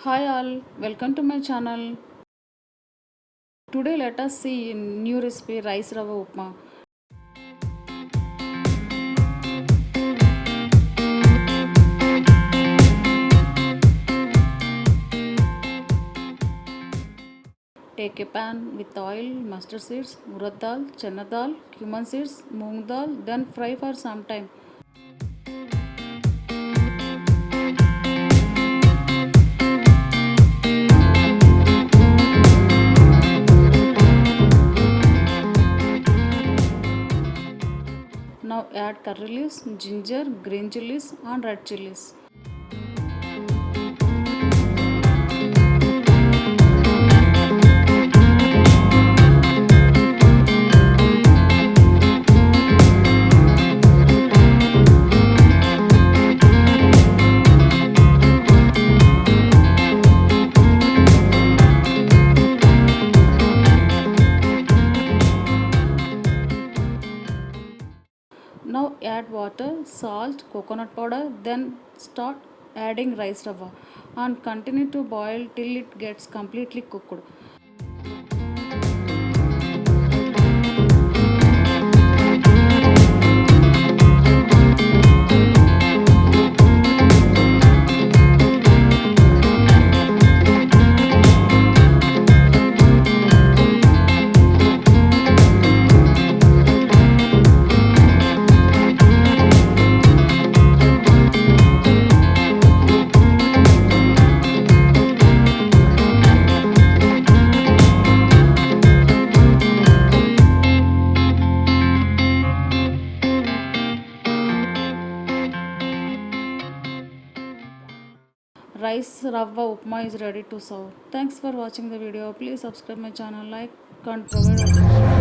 Hi all, welcome to my channel. Today let us see new recipe rice rava upma. Take a pan with oil, mustard seeds, urad dal, chana dal, cumin seeds, moong dal, then fry for some time. Now add curry leaves, ginger, green chilies and red chilies. Now add water, salt, coconut powder, then start adding rice rava and continue to boil till it gets completely cooked. Rice Rava Upma is ready to serve. Thanks for watching the video. Please subscribe my channel, like and provide a comment.